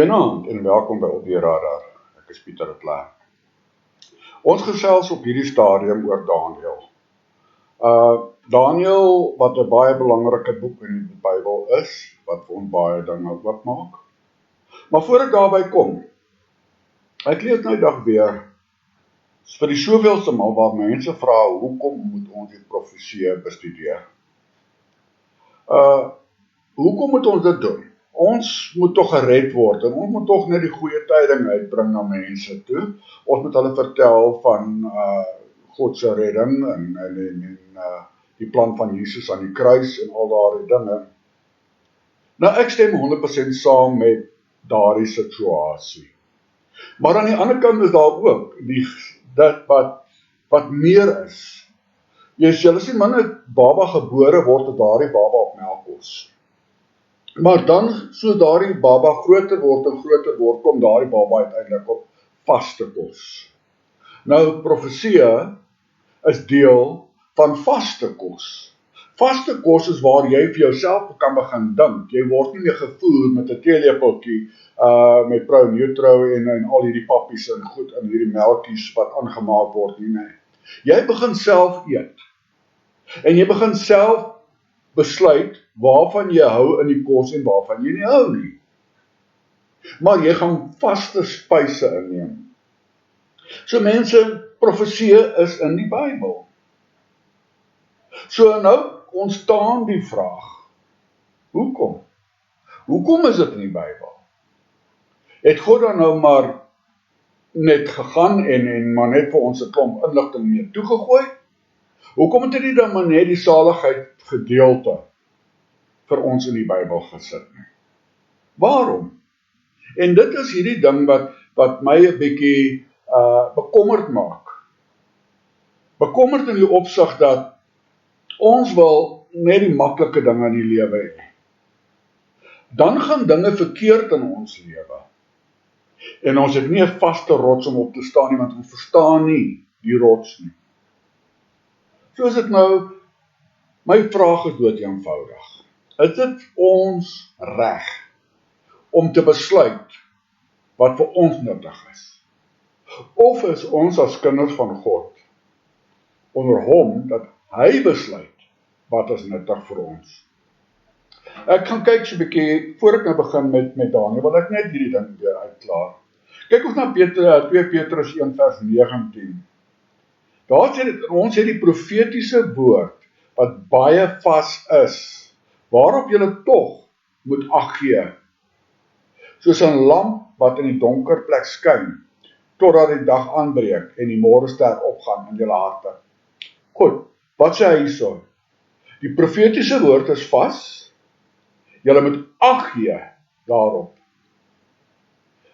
Goeienaand en welkom by Op die Radar. Ek is Pieter de Klerk. Ons gesels op hierdie stadium oor Deel. Deel, wat 'n baie belangrike boek in die Bybel is, wat vir ons baie dinge oopmaak. Maar voor ek daarby kom, ek lees nou dag weer, vir die soveelste maal waar mense vra, hoekom moet ons die profesie bestudeer? Hoekom moet ons dit doen? Ons moet toch gered word, en ons moet toch net die goeie tyding uitbring na mense toe. Ons moet hulle vertel van God se redding, en die plan van Jesus aan die kruis, en al daardie dinge. Nou, ek stem 100% saam met daardie situasie. Maar aan die ander kant is daar ook, dit wat meer is. Julle sien, man, 'n baba gebore word, dat daardie baba op melk kos. Maar dan, so daardie baba groter word, kom daardie baba uiteindelik op vaste kos. Nou, profesie is deel van vaste kos. Vaste kos is waar jy vir jouself kan begin dink. Jy word nie meer gevoer met 'n teelepeltjie, met Pro Neutro en al hierdie pappies en goed en hierdie melkies wat aangemaak word nie. Nee. Jy begin self eet. En jy begin self besluit waarvan jy hou in die kos en waarvan jy nie hou nie. Maar jy gaan vaste spyse inneem. So mense, profesie is in die Bybel. So nou ontstaan die vraag, hoekom? Hoekom is dit in die Bybel? Het God dan nou maar net gegaan en maar net vir ons 'n klomp inligting mee toegegooi? Hoekom het hy dan maar net die saligheid gedeelte vir ons in die Bybel gesit nie? Waarom? En dit is hierdie ding wat my 'n bietjie bekommerd maak. Bekommerd in die opsig dat ons wil net die maklike dinge in die lewe hê. Dan gaan dinge verkeerd in ons lewe. En ons het nie 'n vaste rots om op te staan nie, want ons verstaan nie die rots nie. So is dit nou, my vraag is dood eenvoudig. Is dit ons reg om te besluit wat vir ons nuttig is? Of is ons as kinders van God onder hom dat hy besluit wat is nuttig vir ons? Ek gaan kyk so 'n bietjie, voor ek nou begin met Daniel, wil ek net hierdie ding weer uitklaar. Kyk ons na 2 Petrus 1 vers 19. Daar sê dit, ons het die profetiese woord, wat baie vas is, waarop julle tog moet ag gee, soos 'n lamp wat in die donker plek skyn, totdat die dag aanbreek en die môrester opgaan in julle harte. Goed, wat sê hy hierso? Die profetiese woord is vas, julle moet ag gee daarop.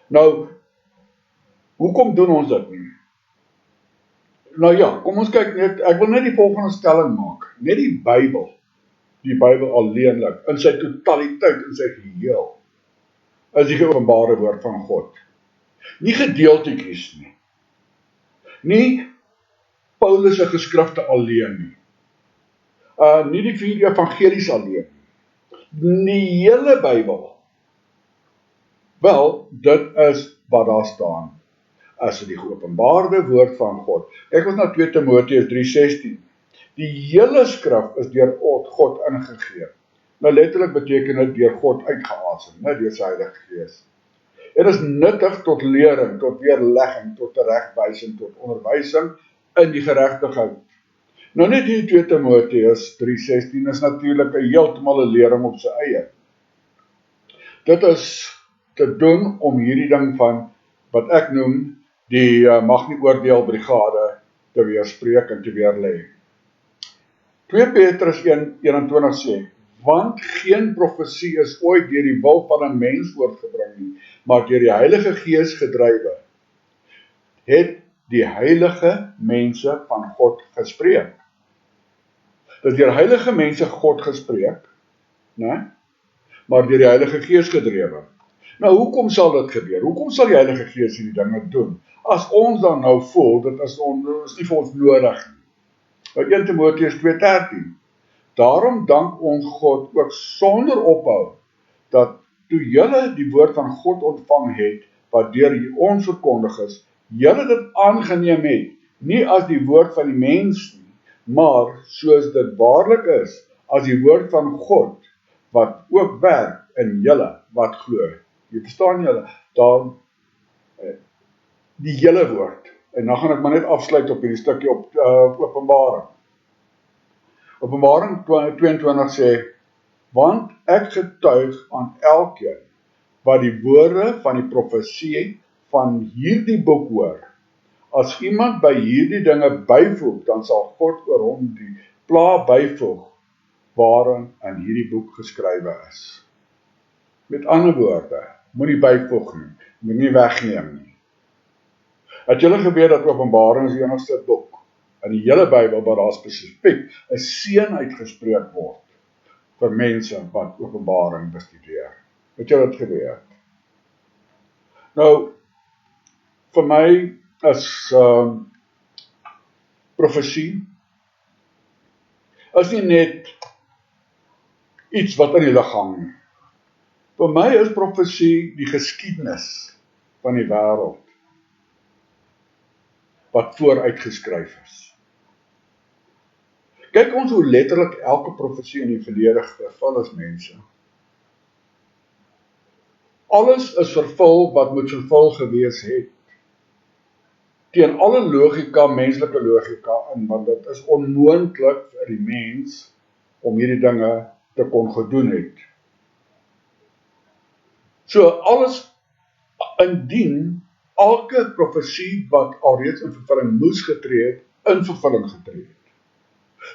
Nou, hoekom doen ons dit nie? Nou ja, kom ons kyk net, ek wil net die volgende stelling maak. Net die Bybel alleenlik, in sy totaliteit, in sy geheel, is die geopenbare woord van God. Nie gedeeltetjies nie. Nie Paulus se geskrifte alleen nie. Nie die 4 evangelies alleen nie. Die hele Bybel. Wel, dit is wat daar staan. As die geopenbaarde woord van God. Kyk ons na 2 Timoteus 3:16. Die hele skrif is deur God ingegee. Nou letterlik beteken dit deur God uitgeasem, deur sy Heilige Gees. Dit is nuttig tot lering, tot weerlegging, tot teregwysing, tot onderwysing in die geregtigheid. Nou net hier 2 Timoteus 3:16 is natuurlik heeltemal 'n lering op sy eie. Dit is te doen om hierdie ding van wat ek noem die mag nie oordeel brigade te weerspreek en te weerlê. 2 Petrus 1:21 sê, want geen profesie is ooit deur die wil van 'n mens voortgebring nie, maar deur die Heilige Gees gedrywe, het die heilige mense van God gespreek. Dat deur heilige mense God gespreek, né? Maar deur die Heilige Gees gedrewe. Nou, hoekom sal dit gebeur? Hoekom sal die Heilige Gees hierdie dinge doen? As ons dan nou voel, dit is nie vir ons nodig nie. 1 Timoteus 2:13. Daarom dank ons God ook sonder ophou, dat toe julle die woord van God ontvang het, wat deur ons verkondig is, julle dit aangeneem het, nie as die woord van die mens nie, maar soos dit waarlik is, as die woord van God, wat ook werk in julle wat glo. Jy verstaan julle, daar die hele woord. En dan gaan ek maar net afsluit op hierdie stukkie op Openbaring. Openbaring 22 sê, want ek getuig aan elkeen wat die woorde van die profesie van hierdie boek hoor. As iemand by hierdie dinge byvoeg, dan sal God oor hom die pla byvoeg waarin in hierdie boek geskrywe is. Met ander woorde, moenie byvoeg nie, moenie wegneem nie. Het julle geweet dat Openbaring is die enigste boek in die hele Bybel waar daar spesifiek 'n seën uitgespreek word vir mense wat Openbaring bestudeer? Het julle dit geweet? Nou, vir my is profesie is nie net iets wat in die lug hang nie. Vir my is profesie die geskiedenis van die wêreld wat vooruitgeskryf is. Kyk ons hoe letterlik elke profesie in die verlede vervul is, mense. Alles is vervul wat moet vervul gewees het. Teen alle logika, menslike logika in, want dit is onmoontlik vir die mens om hierdie dinge te kon gedoen het. So alles indien elke profesie wat alreeds in vervulling moes getree het, in vervulling getree het,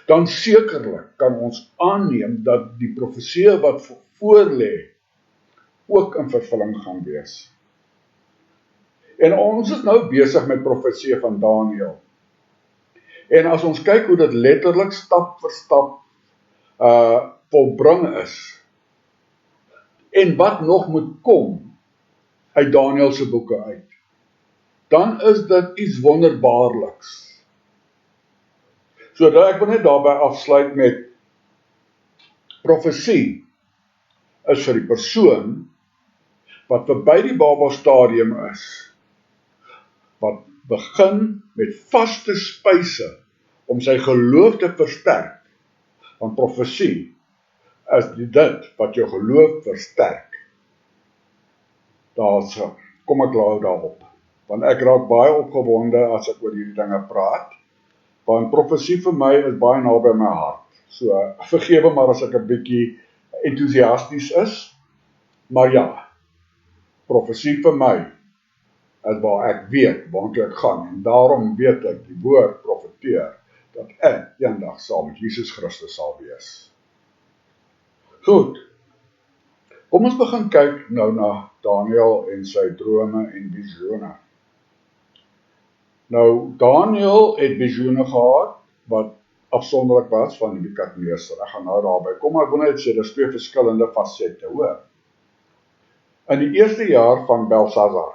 dan sekerlik kan ons aanneem dat die profesie wat voor lê ook in vervulling gaan wees. En ons is nou besig met profesie van Daniel. En as ons kyk hoe dit letterlik stap vir stap volbring is, en wat nog moet kom uit Daniel se boeke uit, dan is dit iets wonderbaarliks. So ek wil net daarby afsluit met profesie is vir die persoon wat verby die babelstadium is, wat begin met vaste spyse om sy geloof te versterk, want profesie is dit wat jou geloof versterk. Kom ek laat daarop, want ek raak baie opgewonde as ek oor hierdie dinge praat, want profesie vir my is baie naby my hart. So vergewe maar as ek 'n bietjie entoesiasties is, maar ja, profesie vir my is waar ek weet waartoe ek gaan, en daarom weet ek die woord profeteer dat ek eendag saam met Jesus Christus sal wees. Goed, kom ons begin kyk nou na Daniel en sy drome en visioene. Nou, Daniel het visioene gehad wat afsonderlik was van die Nebukadneser. Ek gaan nou daarby kom, maar ek wil net sê, daar is twee verskillende fasette, hoor. In die eerste jaar van Belshazzar,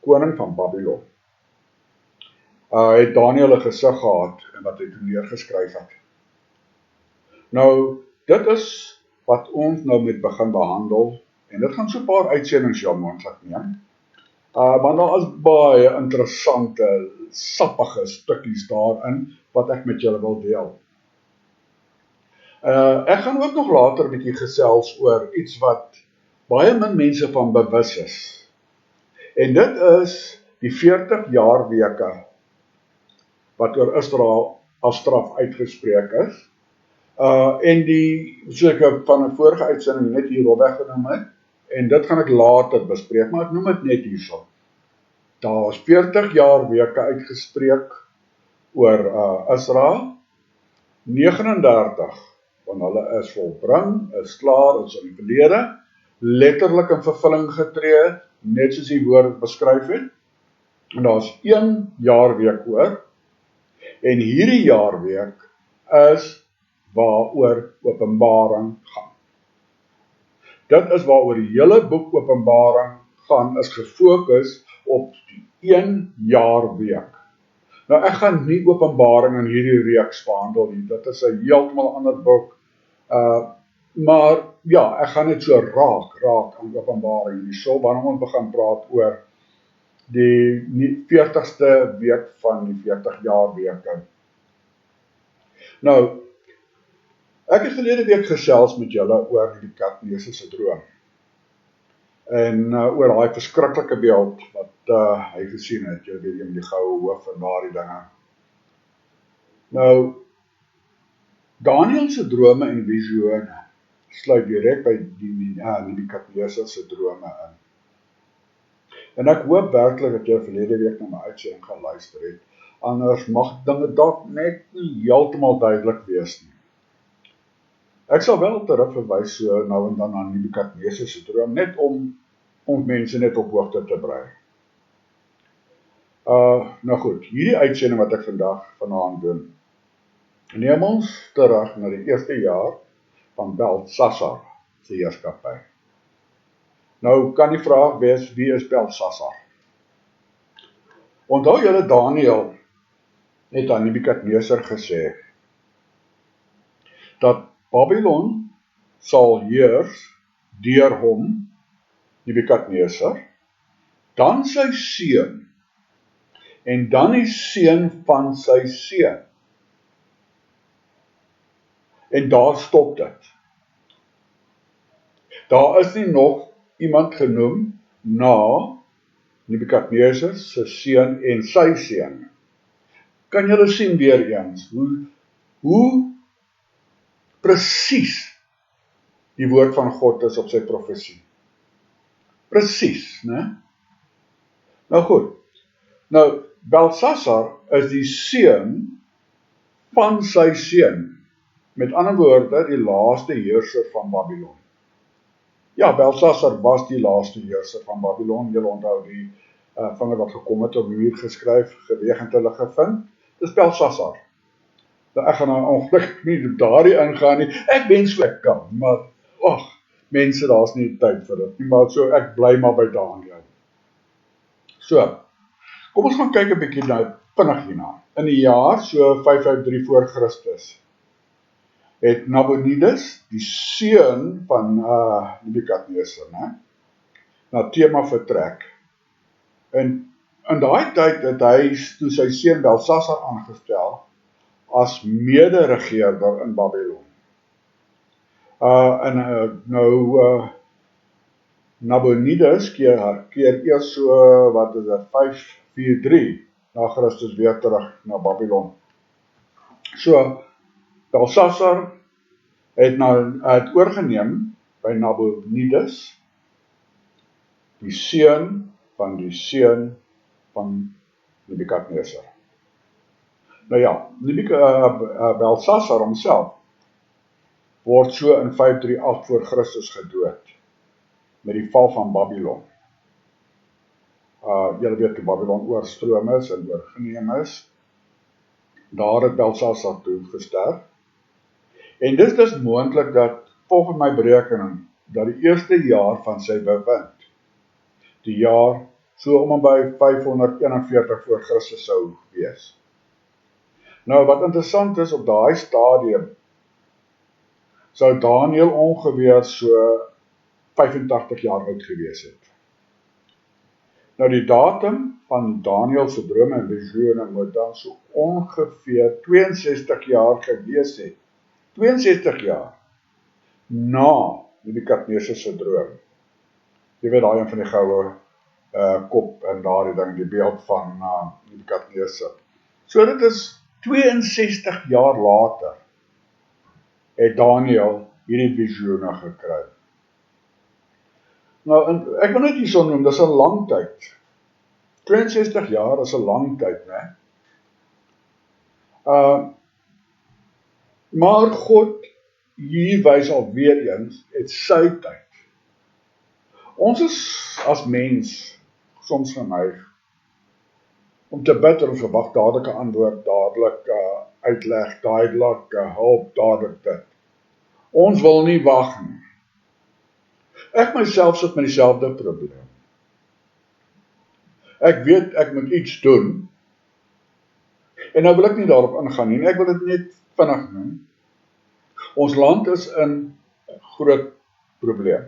koning van Babylon, het Daniel 'n gesig gehad en wat hy toe neergeskryf het. Nou, dit is wat ons nou met begin behandel, en dit gaan so 'n paar uitsendings moontlik neem, want daar is baie interessante, sappige stukkies daarin, wat ek met julle wil deel. Ek gaan ook nog later 'n bietjie gesels oor iets wat baie min mense van bewus is. En dit is die 40 jaar weke wat oor Israel as straf uitgespreek is. En soos ek van 'n vorige uitsending net hierop weggenoem het, en dit gaan ek later bespreek, maar ek noem dit net hierso. Daar is 40 jaar weke uitgespreek oor Israel, 39 van hulle is volbring, is klaar, is in die verlede, letterlik in vervulling getree, net soos die woord beskryf het, en daar is 1 jaarweek oor, en hierdie jaarweek is waaroor Openbaring gaan. Dit is waaroor die hele boek Openbaring gaan, is gefokus op die 1 jaarweek. Nou ek gaan nie Openbaring in hierdie reeks behandel nie, dit is 'n heeltemal ander boek, Maar ja, ek gaan net so raak aan openbaring hierso, wanneer ons begin praat oor die 40ste week van die 40 jaar weke. Nou, ek het verlede week gesels met julle oor die Gediertes se droom. En oor daai verskriklike beeld wat hy gesien het, jy weet, die goue hoof en daardie dinge. Nou, Daniel se drome en visione sluit direk by die Gediertes se drome in. En ek hoop werklik dat jy verlede week na my uitsending gaan luister het, anders mag dinge dalk net nie heeltemal duidelik wees nie. Ek sal wel terugverwys so nou en dan aan die Gediertes se droom, net om mense net op hoogte te bring. Nou goed, hierdie uitsending wat ek vanaand doen, neem ons terug na die eerste jaar van Belsasar se heerskappy. Nou kan die vraag wees, wie is Belsasar? Onthou julle Daniel het aan Nebukadneser gesê dat Babylon sal heers deur hom, Nebukadneser, dan sy seun en dan die seun van sy seun. En daar stop dit. Daar is nie nog iemand genoem na Nebukadneser se seun en sy seun. Kan julle sien weer eens hoe presies die woord van God is op sy profesie? Presies, né? Nou goed. Nou, Belsasar is die seun van sy seun. Met ander woorde, die laaste heerser van Babylon. Ja, Belsasar was die laaste heerser van Babylon. Julle onthou die vinger wat gekom het op die muur geskryf, geweeg en hulle gevind. Dis Belsasar. Nou, ek gaan nou ongelukkig nie daardie ingaan nie. Ek wens ek kan, maar mense, daar's nie tyd vir dit nie, maar so ek bly maar by Daniel. So, kom ons gaan kyk 'n bietjie nou vinnig hierna. In die jaar so 553 voor Christus het Nabonidus, die seun van Nebukadneser, na Tema vertrek. En in daai tyd het hy toe sy seun Belsasar aangestel as mede-regeerder in Babylon. Nabonidus keer eers so, 543 na Christus weer terug na Babylon. So, Belsasar het oorgeneem by Nabonidus, die seun van Nebukadneser. Nou ja, Belsasar homself word so in 538 voor Christus gedood, met die val van Babylon. Julle weet hoe Babylon oorstroom is en oorgeneem is. Daar het Belsasar toe gesterf. En dit is moontlik dat, volgens my berekening, dat die eerste jaar van sy bewind, die jaar so om en by 541 voor Christus sou wees. Nou, wat interessant is, op daai stadium, sou Daniel ongeveer so 85 jaar oud gewees het. Nou, die datum van Daniel se drome en visione moet dan so ongeveer 62 jaar gewees het. 62 jaar na Nebukadneser se droom. Jy weet daai een van die goue kop en daardie ding, die beeld van Nebukadneser. So dit is 62 jaar later het Daniel hierdie visione gekry. Nou, ek wil net hierso noem, dis 'n lang tyd. 62 jaar is 'n lang tyd, né? Maar God, hier wys al weer eens, het sy tyd. Ons is as mens soms geneig om te bid en verwag dadelike antwoord, dadelik uitleg, dadelik hulp, dadelik dit. Ons wil nie wag nie. Ek myself sit met dieselfde probleem. Ek weet ek moet iets doen, en nou wil ek nie daarop ingaan nie, ek wil dit net vinnig noem. Ons land is in groot probleem.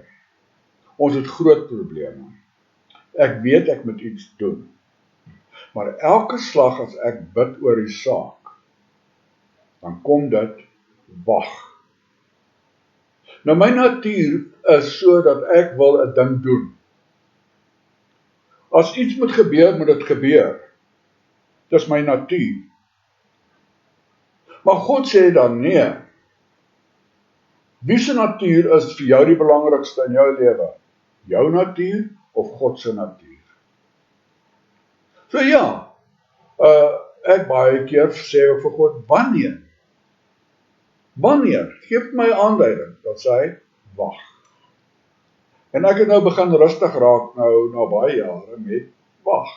Ons het groot probleme. Ek weet ek moet iets doen. Maar elke slag as ek bid oor die saak, dan kom dit wag. Nou my natuur is so dat ek wil 'n ding doen. As iets moet gebeur, moet dit gebeur. Dis my natuur. Maar God sê dan nee. Wie se natuur is vir jou die belangrikste in jou lewe? Jou natuur of God se natuur? So ja, ek baie keer sê ek vir God, wanneer? Wanneer? Geef my aanduiding, dat sy wag. En ek het nou begin rustig raak nou na baie jare met wag.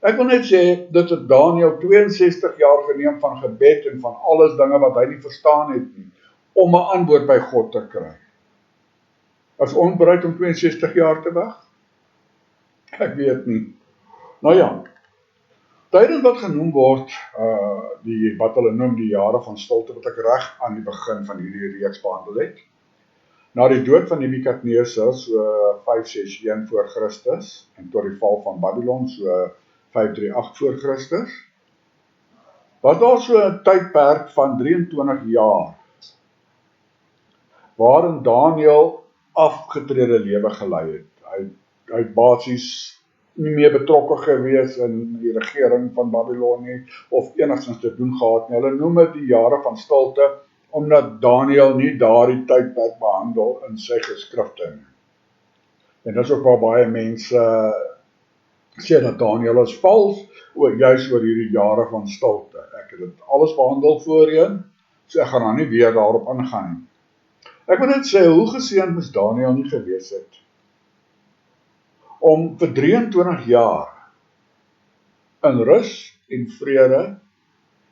Ek wil net sê, dit het Daniel 62 jaar geneem van gebed en van alles dinge wat hy nie verstaan het nie, om 'n antwoord by God te kry. Is ons bereid om 62 jaar te wag? Ek weet nie. Nou ja, tydens wat genoem word, wat hulle noem die jare van stilte, wat ek reg aan die begin van hierdie reeks behandel het, na die dood van Nebukadneser, so 561 voor Christus, en tot die val van Babylon, so 538 voor Christus, was daar so 'n tydperk van 23 jaar, waarin Daniel afgetrede lewe gelei het. Hy het basies nie meer betrokke gewees in die regering van Babylon nie, of enigstens te doen gehad nie. Hulle noem dit die jare van stilte, omdat Daniel nie daardie tydperk behandel in sy geskrifte nie. En dis ook waar baie mense sê dat Daniel is vals, juis oor hierdie jare van stilte. Ek het dit alles behandel voorheen, so ek gaan nou nie weer daarop ingaan nie. Ek wil net sê, hoe geseënd moes Daniel nie gewees het, om vir 23 jaar in rus en vrede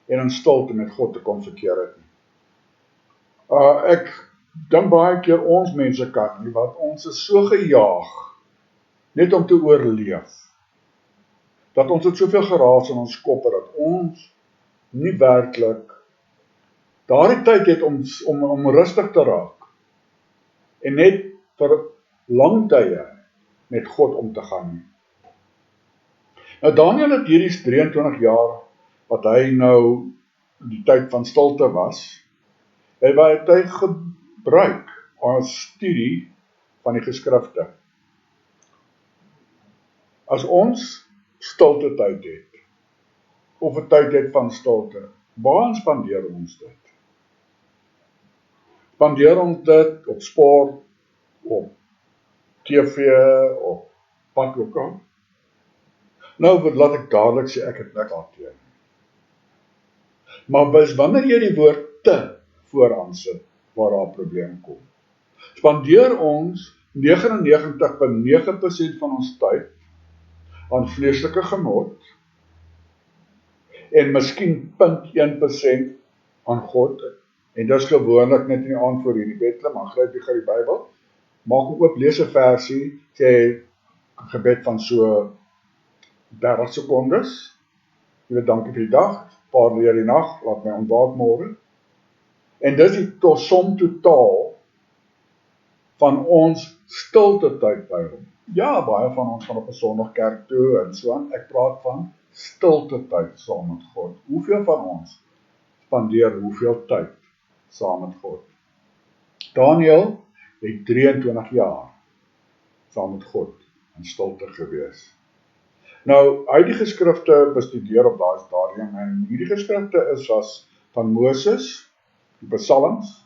en in stilte met God te kon verkeer het nie. Ek dink baie keer ons mense kan nie, want ons is so gejaag, net om te oorleef, dat ons het soveel geraas in ons koppe, dat ons nie werklik daardie tyd het om rustig te raak, en net vir lang tye met God om te gaan. Nou Daniel het hierdie 23 jaar, wat hy nou die tyd van stilte was, het hy gebruik as studie van die geskrifte. As ons stilte tyd het, of 'n tyd het van stilte, waar spandeer ons dit? Spandeer ons dit op sport, op TV, op wat ook al? Nou, laat ek dadelik sê, ek het niks daarteen. Maar wanneer jy die woord te vooraan sit, waar daar 'n probleem kom. Spandeer ons 99,9% van ons tyd aan vleeslike genot, en miskien 0,1% aan God, en dis gewoonlik net in die aand voor hierdie bed, maar gryp jy gou die Bybel, maak hom oop, lees 'n versie, sê gebed van so 30 sekondes, jy weet, dankie vir die dag, paar leer die nag, laat my ontwaak môre, en dis die som totaal van ons stilte tyd by hom. Ja, baie van ons gaan op 'n Sondag kerk toe en so aan. Ek praat van stilte tyd saam met God. Hoeveel van ons spandeer hoeveel tyd saam met God? Daniel het 23 jaar saam met God in stilte gewees. Nou, hy het die geskrifte bestudeer op daai stadium, en hierdie geskrifte is as van Moses, die psalms,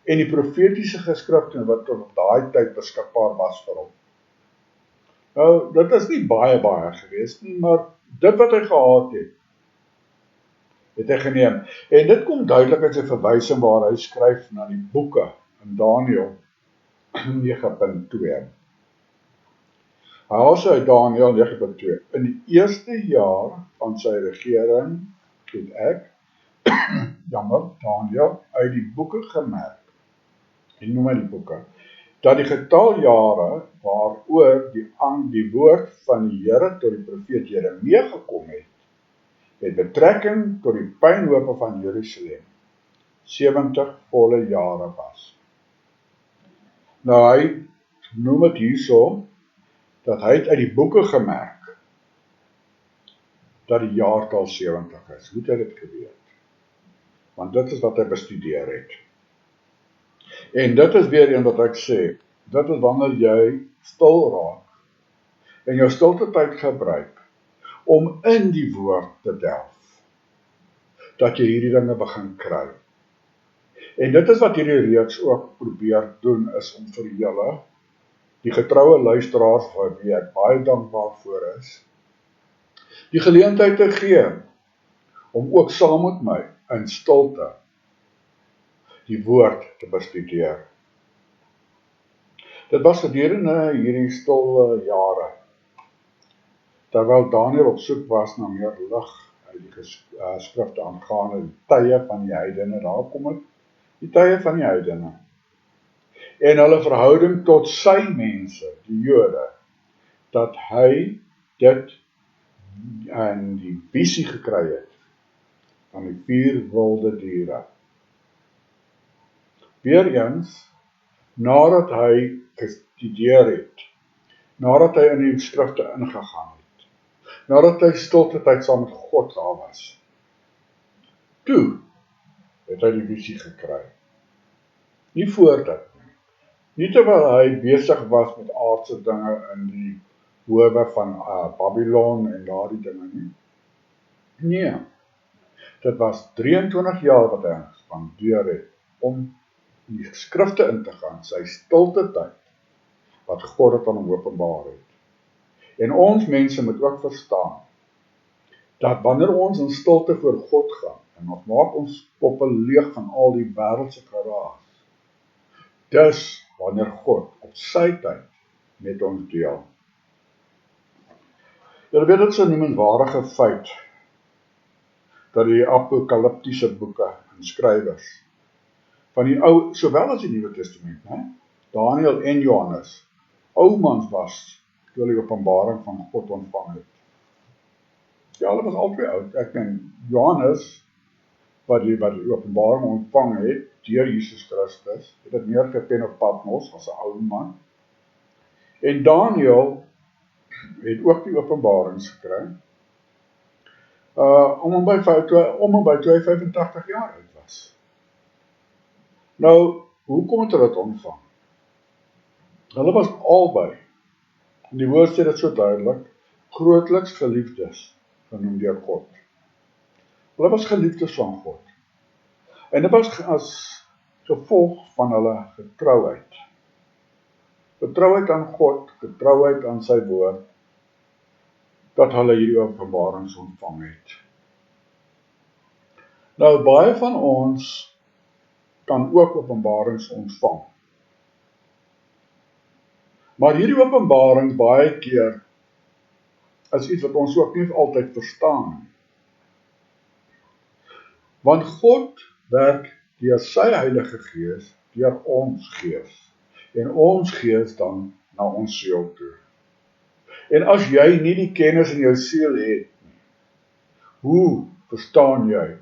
en die profetiese geskrifte wat op daai tyd beskikbaar was vir hom. Nou, dit is nie baie gewees nie, maar dit wat hy gehad het hy geneem. En dit kom duidelik uit sy verwysing waar hy skryf na die boeke in Daniel 9.2. Hy also uit Daniel 9.2. In die eerste jaar van sy regering het ek, Daniel, uit die boeke gemerk, en noem my die boeke, dat die getal jare waaroor die woord van die Here tot die profeet Jeremia gekom het betrekking tot die pynhope van Jerusalem 70 volle jare was. Nou hy noem het hierso, dat hy het uit die boeke gemerk, dat die jaartal 70 is. Hoe het hy dit geweet? Want dit is wat hy bestudeer het. En dit is weer een wat ek sê, dit is wanneer jy stil raak, en jou stilte tyd gebruik, om in die woord te delf, dat jy hierdie dinge begin kry. En dit is wat hierdie reeks ook probeer doen, is om vir julle, die getroue luisteraars vir wie ek baie dankbaar voor is, die geleentheid te gee, om ook saam met my, in stilte, die woord te bestudeer. Dit was gedurende hierdie stil jare, terwyl Daniel op soek was na meer lig uit die skrifte aangaande die tye van die heidene, daar kom het, die tye van die heidene, en hulle verhouding tot sy mense, die Jode, dat hy dit in die visie gekry het, van die 4 wilde diere. Weereens, nadat hy gestudeer het, nadat hy in die skrifte ingegaan het, nadat hy stilte tyd saam met God daar was, toe het hy die visie gekry. Nie voor dit nie. Nie terwyl hy besig was met aardse dinge in die howe van Babylon en daardie dinge nie. Nee, dit was 23 jaar wat hy gespandeer het om in die skrifte in te gaan, sy stilte tyd, wat God het aan hom openbaar het. En ons mense moet ook verstaan, dat wanneer ons in stilte voor God gaan, en ons maak ons koppe leeg van al die wêreldse geraas, dis wanneer God op sy tyd met ons deel. Julle weet dit is 'n noemenswaardige feit, dat die apokaliptiese boeke en skrywers, van die ou, sowel as die Nuwe Testament, Daniel en Johannes, oumans was, toe hulle die openbaring van God ontvang het. Ja, hulle was albei oud. Ek en Johannes, wat die openbaring ontvang het, deur Jesus Christus, het dit neergepen op Patmos, as 'n ou man. En Daniel het ook die openbarings gekry, om en by 85 jaar oud was. Nou, hoekom het hulle dit ontvang? Hulle was albei, en die woord sê dit so duidelik, grootliks geliefdes, genoem deur God. Hulle was geliefdes van God. En dit was as gevolg van hulle getrouheid. Getrouheid aan God, getrouheid aan sy woord, dat hulle hierdie openbarings ontvang het. Nou, baie van ons kan ook openbarings ontvang. Maar hierdie openbarings baie keer is iets wat ons ook nie altyd verstaan. Want God werk deur sy Heilige Gees, deur ons gees. En ons gees dan na ons siel toe. En as jy nie die kennis in jou siel het, hoe verstaan jy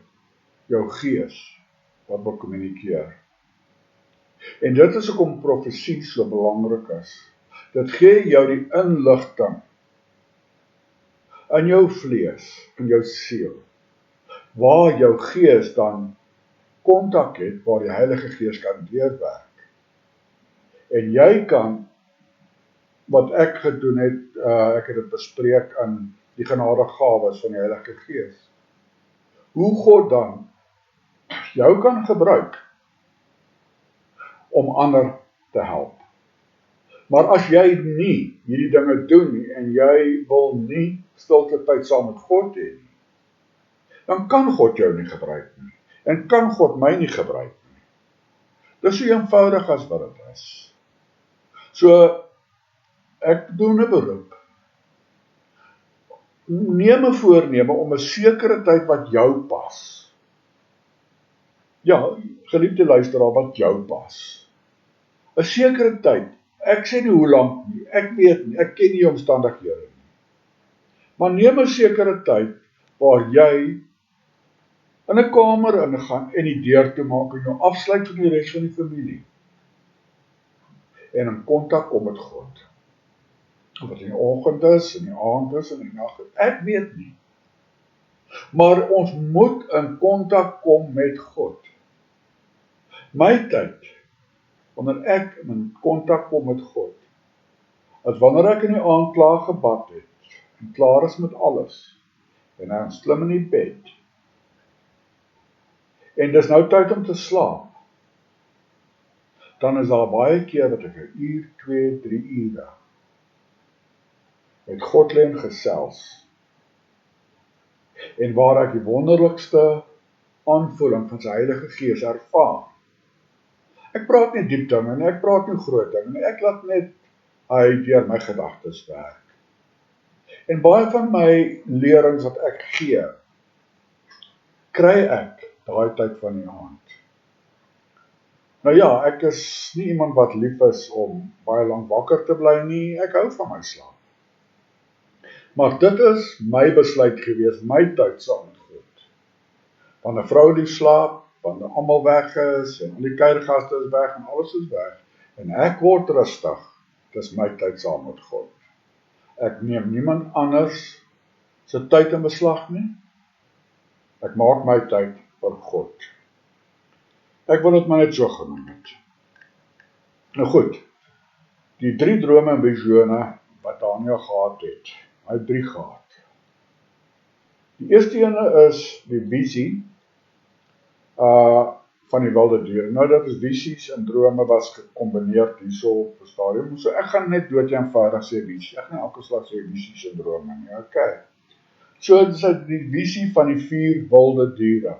jou gees wat wil kommunikeer? En dit is hoekom profesie so belangrik is. Dit gee jou die inligting in jou vlees, in jou siel, waar jou gees dan kontak het, waar die Heilige Gees kan deurwerk. En jy kan, wat ek gedoen het, ek het dit bespreek in die genadegawes van die Heilige Gees, hoe God dan jou kan gebruik om ander te help. Maar as jy nie hierdie dinge doen nie, en jy wil nie stilte tyd saam met God hê nie, dan kan God jou nie gebruik nie, en kan God my nie gebruik nie. Dis so eenvoudig as wat dit is. So, ek doen 'n beroep. Neem 'n voorneme om 'n sekere tyd wat jou pas. Ja, geliefde luisteraar, wat jou pas. 'n sekere tyd, ek sê nie hoe lank nie, ek weet nie, ek ken nie omstandighede nie. Maar neem 'n sekere tyd waar jy in 'n kamer ingaan en die deur toe maak en jou afsluit van die res van die familie. en in kontak kom met God. Of wat in die oggend is, in die aand is, in die nag is, ek weet nie. Maar ons moet in kontak kom met God. My tyd, wanneer ek in kontak kom met God, is wanneer ek in die aand klaar gebad het, en klaar is met alles, en dan slim in die bed, en dis nou tyd om te slaap, dan is daar baie keer dat ek 1 uur, 2, 3 ure met God lê en gesels, en waar ek die wonderlikste aanvoeling van sy Heilige Gees ervaar. Ek praat nie diep dinge nie, ek praat nie groot dinge nie, ek laat net hy deur my gedagtes werk. En baie van my lerings wat ek gee, kry ek daai tyd van die aand. Nou ja, ek is nie iemand wat lief is om baie lank wakker te bly nie, ek hou van my slaap. Maar dit is my besluit gewees, my tyd saam met God. Wanneer vrou die slaap, wanneer almal weg is, en al die kuiergaste is weg, en alles is weg, en ek word rustig, dis my tyd saam met God. Ek neem niemand anders se tyd in beslag nie, ek maak my tyd vir God. Ek wil dit maar net so genoem het. Nou goed, die 3 drome en visione wat Daniel gehad het, hy het 3 gehad. Die eerste ene is die visie van die wilde diere. Nou dat is visies en drome was gecombineerd hierso op 'n stadium. So ek gaan net dood eenvoudig sê visie. Ek gaan elke slag sê visies en drome nie. Okay. So dit is die visie van die 4 wilde diere.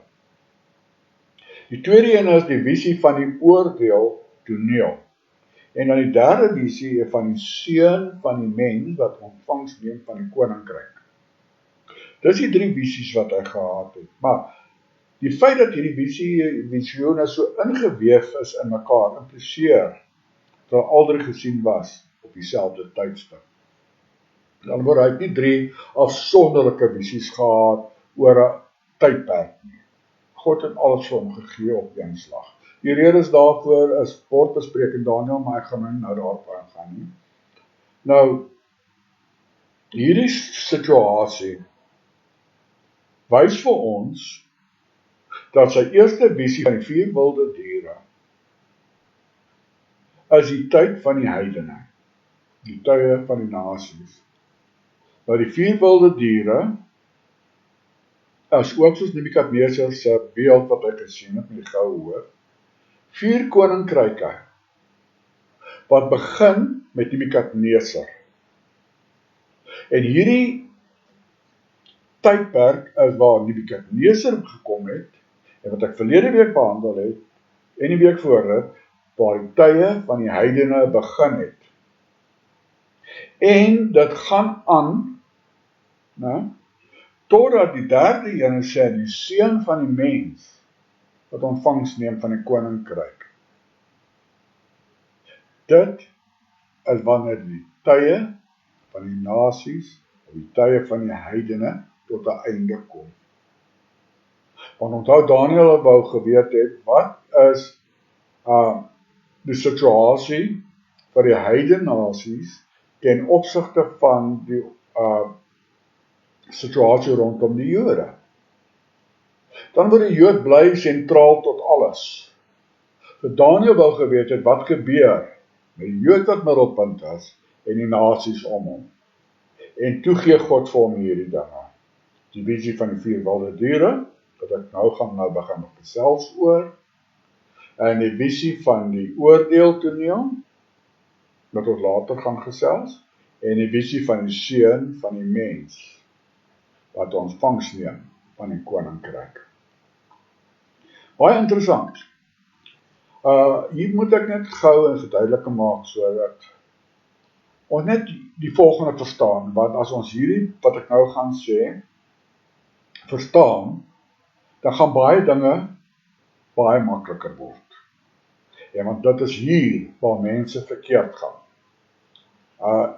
Die tweede een is die visie van die oordeel toneel. En dan die derde visie van die seun van die mens wat ontvangs neem van die koninkryk. Dis die 3 visies wat hy gehad het. Maar die feit dat hierdie visione so ingeweef is in mekaar, impliseer dat al 3 gesien was op dieselfde tydstip. Dan word hy nie 3 afsonderlike visies gehad oor 'n tydperk nie. God het alles vir hom gegee op een slag. Die redes daarvoor is word bespreek in Daniel, maar ek gaan nou daarop ingaan nie. Nou, hierdie situasie wys vir ons dat sy eerste visie van die 4 wilde diere is die tyd van die heidene, die tye van die nasies. Nou die 4 wilde diere is ook soos Nebukadneser se beeld wat hy gesien het met die goue hoof, 4 koninkryke wat begin met Nebukadneser. En hierdie tydperk is waar Nebukadneser gekom het, en wat ek verlede week behandel het, en die week voor dit, waar die tye van die heidene begin het. En dit gaan aan, totdat die derde een sê, die seun van die mens, wat ontvangs neem van die koninkryk. Dit is wanneer die tye van die nasies, of die tye van die heidene, tot 'n einde kom. Want onthou Daniel wou geweet het, wat is die situasie vir die heidenasies ten opsigte van die situasie rondom die Jode. Dan word die Jood bly sentraal tot alles. So Daniel wou geweet het, wat gebeur met die Jood wat middelpunt is, en die nasies om hom. En toe gee God vir hom hierdie dinge. Die visie van die 4 wilde diere, wat ek nou begin gesels oor, en die visie van die oordeeltoneel, wat ons later gaan gesels, en die visie van die seun van die mens, wat ontvangs neem van die koninkryk. Baie interessant. Hier moet ek net gou en verduidelik maak, sodat ons net die volgende verstaan, want as ons hierdie, wat ek nou gaan sê, verstaan, dan gaan baie dinge baie makliker word. Ja, want dit is hier waar mense verkeerd gaan.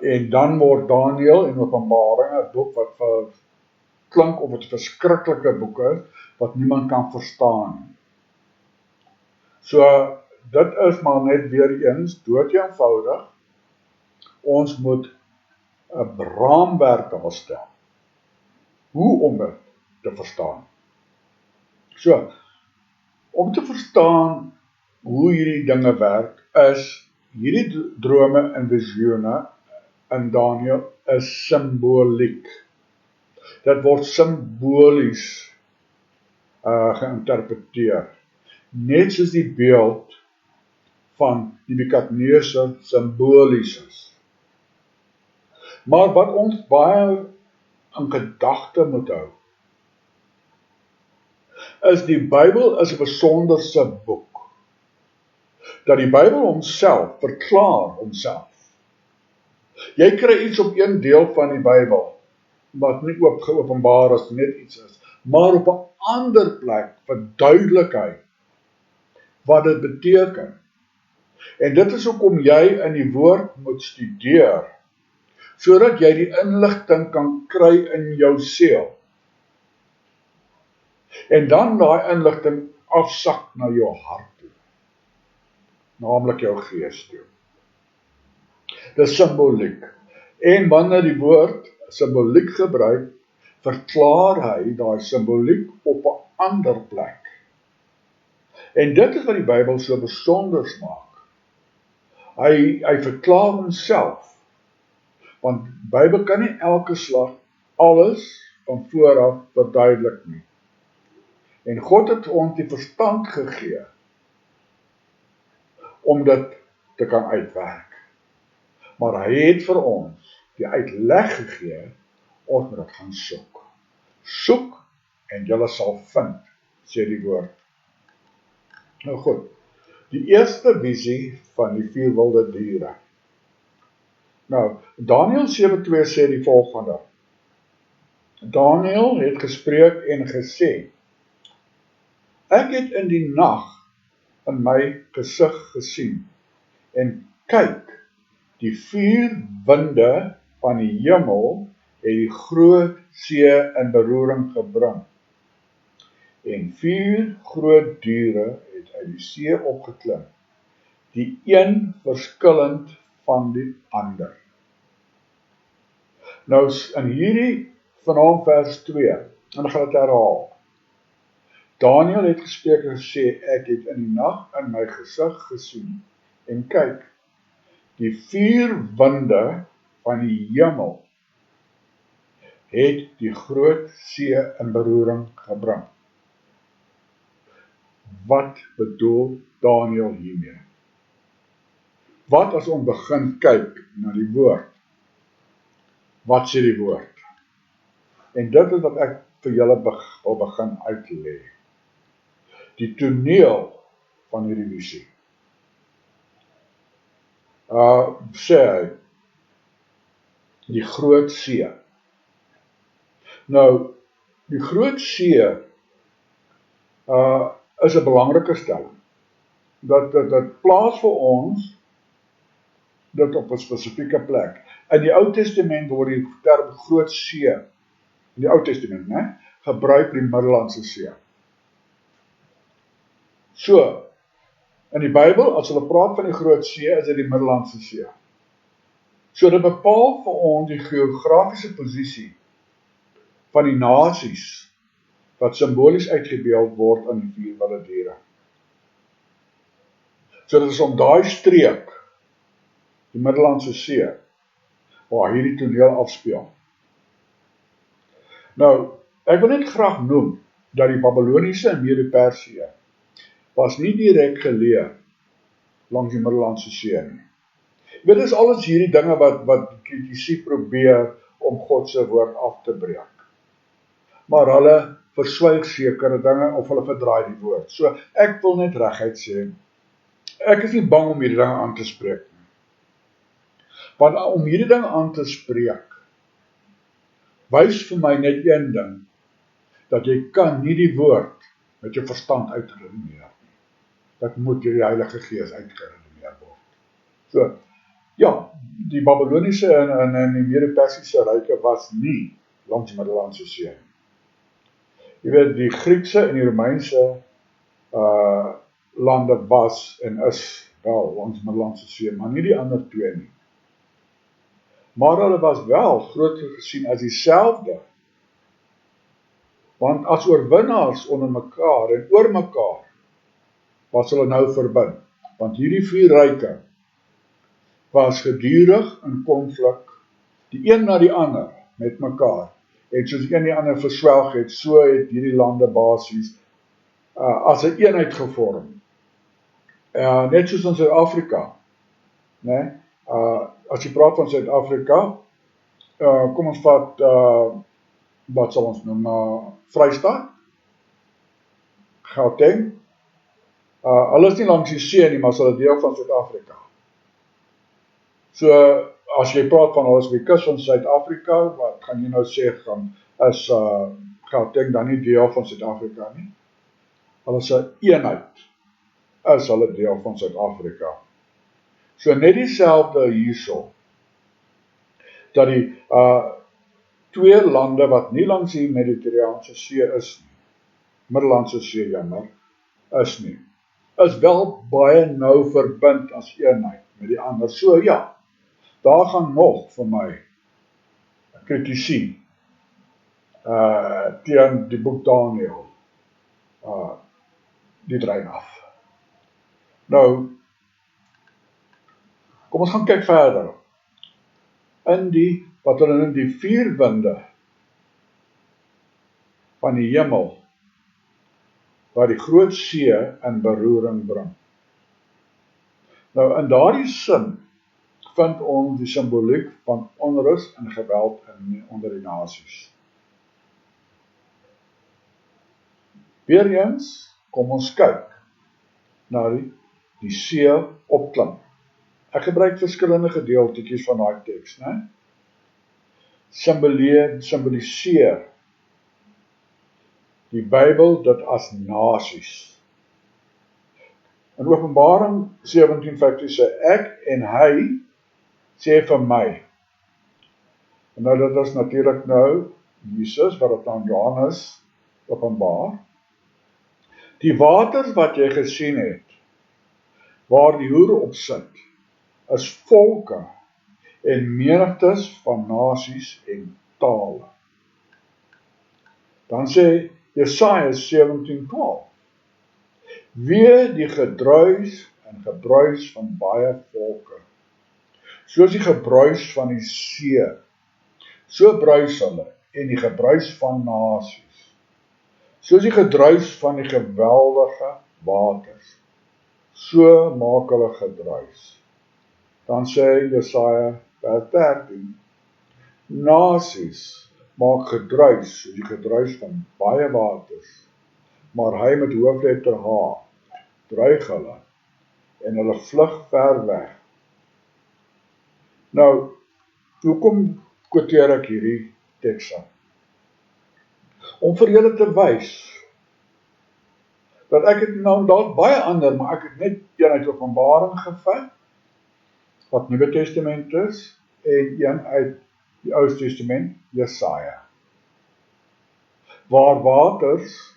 En dan word Daniel en Openbaring 'n boek wat klink of het verskriklike boeke wat niemand kan verstaan. So dit is maar net weer eens dood eenvoudig. Ons moet 'n raamwerk daarstel. Hoe om dit te verstaan. So, om te verstaan hoe hierdie dinge werk, is hierdie drome en visione in Daniël is simboliek. Dit word simbolies geïnterpreteer. Net soos die beeld van Nebukadneser simbolies is. Maar wat ons baie in gedagte moet hou, is die Bybel is 'n besonderse boek. Dat die Bybel homself verklaar homself. Jy kry iets op een deel van die Bybel, wat nie geopenbaar as net iets is, maar op 'n ander plek verduidelik hy wat dit beteken. En dit is hoekom jy in die woord moet studeer, sodat jy die inligting kan kry in jou siel. En dan daai inligting afsak na jou hart toe, naamlik jou gees toe. Dis simboliek. En wanneer die woord simboliek gebruik, verklaar hy daai simboliek op 'n ander plek. En dit is wat die Bybel so besonders maak. Hy verklaar homself, want die Bybel kan nie elke slag alles van vooraf verduidelik nie. En God het ons die verstand gegee om dit te kan uitwerk. Maar hy het vir ons die uitleg gegee, ons moet dit gaan soek. Soek en julle sal vind, sê die woord. Nou goed, die eerste visie van die 4 wilde diere. Nou, Daniël 7:2 sê die volgende. Daniël het gespreek en gesê, ek het in die nag in my gesig gesien, en kyk, die 4 winde van die hemel het die groot see in beroering gebring. En 4 groot diere het uit die see opgeklim, die een verskillend van die ander. Nou in hierdie vanaf vers 2, en ek gaan dit herhaal. Daniël het gespreek en gesê, ek het in die nag in my gesig gesien, en kyk, die 4 winde van die hemel het die groot see in beroering gebring. Wat bedoel Daniël hiermee? Wat as ons begin kyk na die woord? Wat sê die woord? En dit is wat ek vir julle wil begin uitlê. Die toneel van hierdie visie. Sê hy, die groot see. Nou, die groot see is 'n belangrike stelling. Dat plaas vir ons dit op 'n spesifieke plek. In die Ou Testament word die term groot see, in die Ou Testament, gebruik die Middellandse See. So, in die Bybel, as hulle praat van die groot see, is dit die Middellandse See. So dit bepaal vir ons die geografiese posisie van die nasies wat simbolies uitgebeeld word in die 4 wilde diere. So dit is om daai streek, die Middellandse See, waar hierdie toneel afspeel. Nou, ek wil net graag noem dat die Babyloniese en Mede-Persië was nie direk geleë langs die Middellandse See nie. Jy weet, dit is alles hierdie dinge wat die kritici probeer om God se woord af te breek. Maar hulle verswyg sekere dinge of hulle verdraai die woord. So ek wil net reguit sê, ek is nie bang om hierdie dinge aan te spreek nie. Want om hierdie dinge aan te spreek, wys vir my net een ding, dat jy kan nie die woord met jou verstand uitredeneer nie. Dat moet deur die Heilige Gees uitgeredeneer word. So, ja, die Babyloniese en die Mede-Persiese ryke was nie langs die Middellandse See nie. Jy weet, die Griekse en die Romeinse lande was en is wel langs Middellandse See, maar nie die ander twee nie. Maar hulle was wel groter gesien as dieselfde, want as oorwinnaars onder mekaar en oor mekaar was hulle nou verbind, want hierdie vier ryke was gedurig in konflik, die een na die ander met mekaar, en soos die een die ander verswelg het, so het hierdie lande basies as 'n eenheid gevorm. Net soos in Suid-Afrika, né? As jy praat van Suid-Afrika, kom ons vat, wat sal ons noem, Vrystaat, Gauteng, hulle is nie langs die see nie, maar is hulle deel van Suid-Afrika. So, as jy praat van hulle is op die kus van Suid-Afrika, wat gaan jy nou sê, is Gauteng dan nie deel van Suid-Afrika nie? Hulle is 'n eenheid, is hulle deel van Suid-Afrika. So net dieselfde hierso, dat die twee lande wat nie langs die Mediterraanse See is nie, Middellandse See jammer, is nie, is wel baie nou verbind as eenheid met die ander. So ja, daar gaan nog vir my kritisie teen die boek Deel, die drein af. Nou, kom ons gaan kyk verder. In die, wat hulle noem die vier winde van die hemel, wat die groot see in beroering bring. Nou, in daardie sin vind ons die simboliek van onrus en geweld onder die nasies. Weereens, kom ons kyk na die see opklim. Ek gebruik verskillende gedeeltetjies van daai teks, né? Simboliseer die Bybel dit as nasies. In Openbaring 17:15 sê ek en hy sê vir my. En nou dit is natuurlik nou Jesus wat dit aan Johannes openbaar. Die waters wat jy gesien het, waar die hoere op sit, is volke en menigtes van nasies en tale. Dan sê Jesaja 17:12, wee die gedruis en gebruis van baie volke, soos die gebruis van die see, so bruis hulle, en die gebruis van nasies, soos die gedruis van die geweldige waters, so maak hulle gedruis. Dan sê Jesaja vers 13, nasies maak gedruis, soos die gedruis van baie waters, maar hy met hoofletter H, dreig hulle, en hulle vlug ver weg. Nou, hoekom quoteer ek hierdie tekste? Om vir julle te wys, dat ek het nou dalk baie ander, maar ek het net een uit Openbaring gevat, wat Nuwe Testament is, en een uit die Ou Testament, Jesaja. Waar waters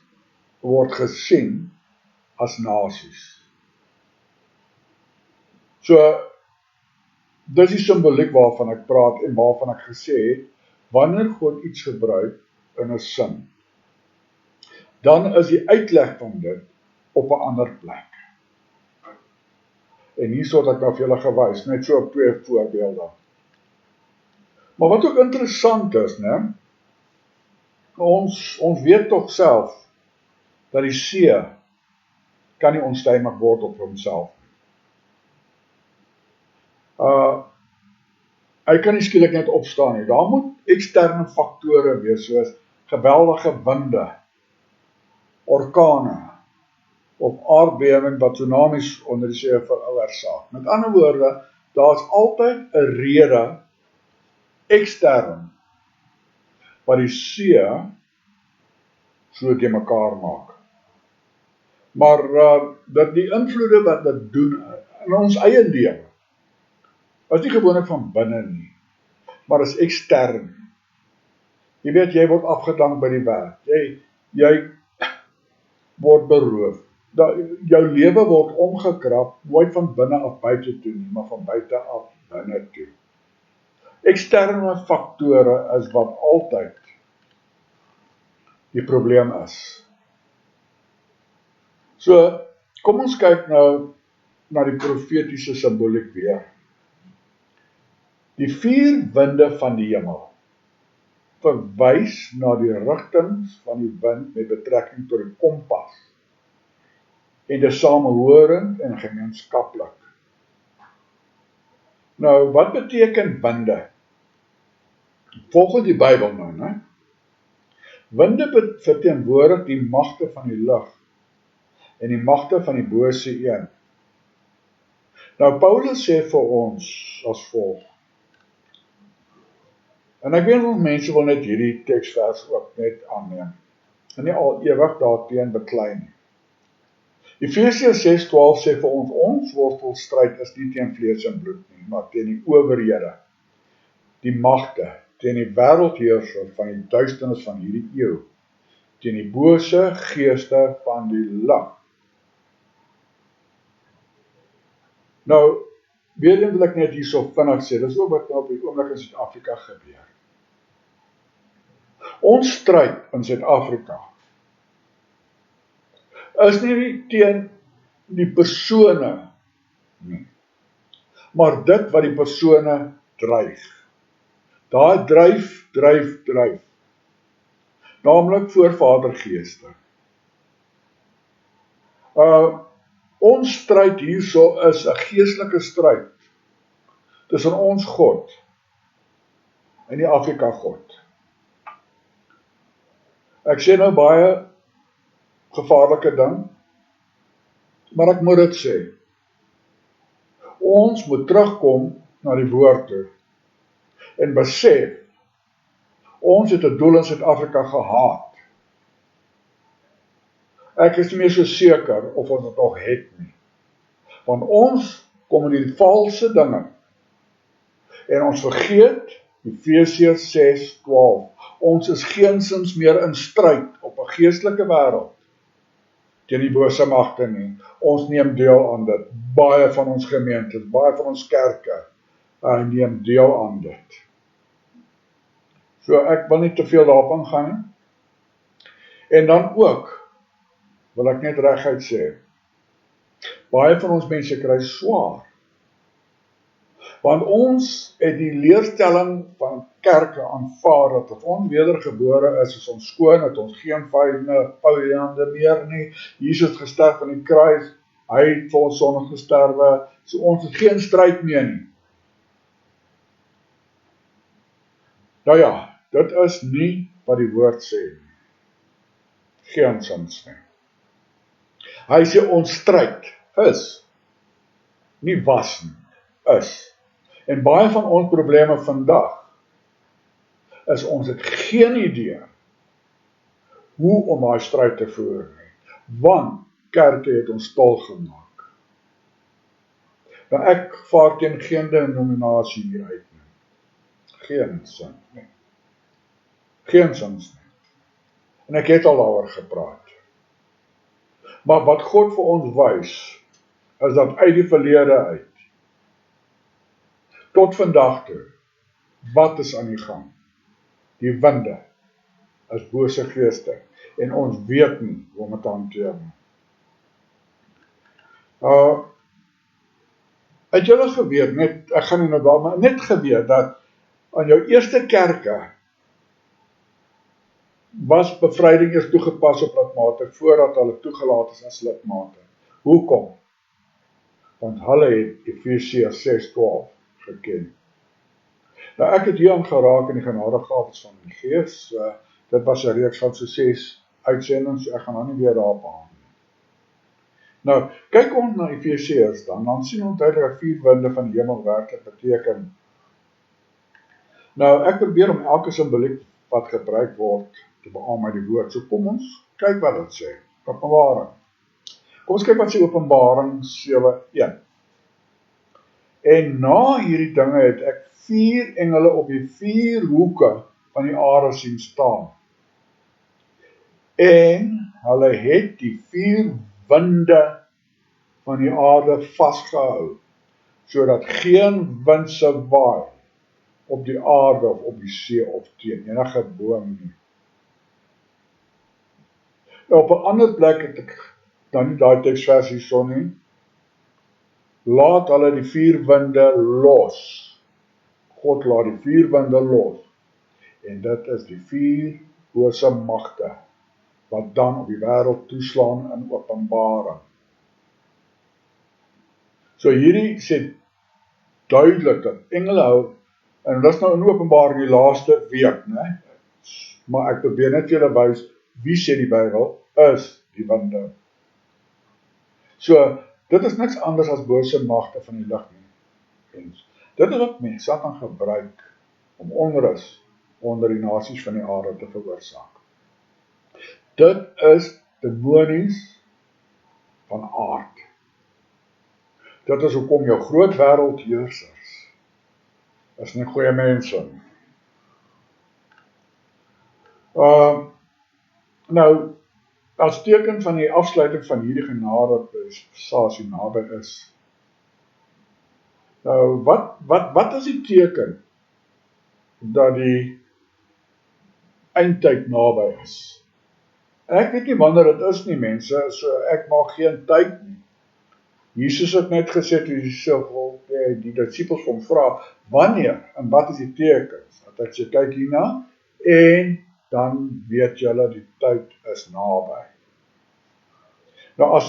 word gesien as nasies. So, dis die simboliek waarvan ek praat en waarvan ek gesê het, wanneer God iets gebruik in 'n sin, dan is die uitleg van dit op 'n ander plek. En hierso het ek nou vir julle gewys, net so op 2 voorbeelde. Maar wat ook interessant is, né? Ons weet tog self dat die see kan nie onstuimig word op homself. Hy kan nie skielik net opstaan nie. Daar moet eksterne faktore wees, soos geweldige winde, orkane, of aardbewing wat tsunamies onder die see veroorsaak. Met ander woorde, daar is altyd 'n rede ekstern wat die see so te mekaar maak. Maar dat die invloede wat dit doen in ons eie lewe, is nie gewoonlik van binne nie, maar is ekstern. Jy weet, jy word afgedank by die werk, jy word beroof, jou lewe word omgekrap, nooit van binne af buite toe nie, maar van buite af binne toe. Eksterne faktore is wat altyd die probleem is. So, kom ons kyk nou na die profetiese simboliek weer. Die 4 winde van die hemel verwys na die rigtings van die wind met betrekking tot die kompas en dis samehorend en gemeenskaplik. Nou, wat beteken winde? Volgens die Bybel nou, né? Winde verteenwoordig die magte van die lug en die magte van die bose een. Nou, Paulus sê vir ons as volg, en ek weet ons mense wil net hierdie teksvers ook net aanneem, en nie al ewig daarteen beklei nie. Efesiërs 6:12 sê vir ons worstelstryd is nie teen vlees en bloed nie, maar teen die owerhede, die magte, teen die wêreldheerser van die duisternis van hierdie eeu, teen die bose geeste van die lig. Nou, weer wil ek net hierso vinnig sê, dis ook wat nou op die oomblik in Suid-Afrika gebeur. Ons stryd in Suid-Afrika is nie teen die persone nie, maar dit wat die persone dryf. Daar dryf, naamlik voorvadergeeste. Ons stryd hierso is 'n geestelike stryd tussen ons God en die Afrika God. Ek sê nou baie gevaarlike ding, maar ek moet dit sê. Ons moet terugkom na die woord toe en besef, ons het 'n doel in Suid-Afrika gehad. Ek is nie meer so seker of ons dit nog het nie. Want ons kom in die valse dinge en ons vergeet Efesiërs 6:12. Ons is geensins meer in stryd op 'n geestelike wêreld teen die bose magte nie. Ons neem deel aan dit. Baie van ons gemeentes, baie van ons kerke neem deel aan dit. So ek wil nie te veel daarop ingaan nie. En dan ook wil ek net reguit sê, baie van ons mense kry swaar, want ons het die leerstelling van kerke aanvaar, dat as ons wedergebore is ons skoon, dat ons geen vyande meer nie, Jesus het gesterf aan die kruis, hy het vir ons sonde gesterwe, so ons het geen stryd meer nie. Nou ja, dit is nie wat die woord sê nie. Geensins nie. Hy sê ons stryd is, nie was nie, is. En baie van ons probleme vandag, is ons het geen idee, hoe om daai stryd te voer nie, want kerke het ons stil gemaak. Nou ek vaar teen geen denominasie hier uit nie. Geen sin nie. Geen sins nie. En ek het al daaroor gepraat. Maar wat God vir ons wys, is dat uit die verlede uit, tot vandag toe, wat is aan die gang? Die winde is bose geeste, en ons weet nie hoe om dit te hanteer nie. Het julle geweet, ek gaan nie nou daar, maar net geweet, dat aan jou eerste kerke, was bevryding eers toegepas op lidmate, voordat hulle toegelaat is as lidmate. Hoekom? Want hulle het Efesiërs 6:12 geken. Nou ek het hier aan geraak in die genadegawes van die Gees, dit was 'n reeks van so 6 uitsendings, so ek gaan nou nie weer daarop aan. Nou, kyk ons na Efesiërs dan sien ons duidelik dat 4 winde van die hemel werklik beteken. Nou, ek probeer om elke simboliek wat gebruik word, te beamoen met die woord, so kom ons, kyk wat dit sê, Openbaring. Kom ons kyk wat sê Openbaring 7:1. En na hierdie dinge het ek 4 engele op die 4 hoeke van die aarde sien staan. En hulle het die 4 winde van die aarde vasgehou, sodat geen wind sou waai op die aarde of op die see of teen enige boom nie. Nou, op 'n ander plek het ek dan nie daai teksversie son nie, laat hulle die 4 winde los. God laat die 4 winde los. En dit is die 4 bose magte, wat dan op die wêreld toeslaan in Openbaring. So hierdie sê duidelik dat engele hou, en dit is nou in Openbaring die laaste week, né? Maar ek probeer net vir julle wys, wie sê die Bybel is die winde. So, dit is niks anders as bose magte van die lig nie. En dit is wat mense Satan gebruik om onrus onder die nasies van die aarde te veroorsaak. Dit is demonies van aard. Dit is hoekom jou groot wêreldheersers is nie goeie mense nie. Nou, as teken van die afsluiting van hierdie genadedispensasie naby is. Nou, wat is die teken dat die eindtyd naby is? Ek weet nie wanneer dit is nie, mense, so ek maak geen tyd nie. Jesus het net gesê toe die disippels hom vra, wanneer en wat is die tekens? Dat ek sê, kyk hierna, en dan weet julle die tyd is naby. Nou as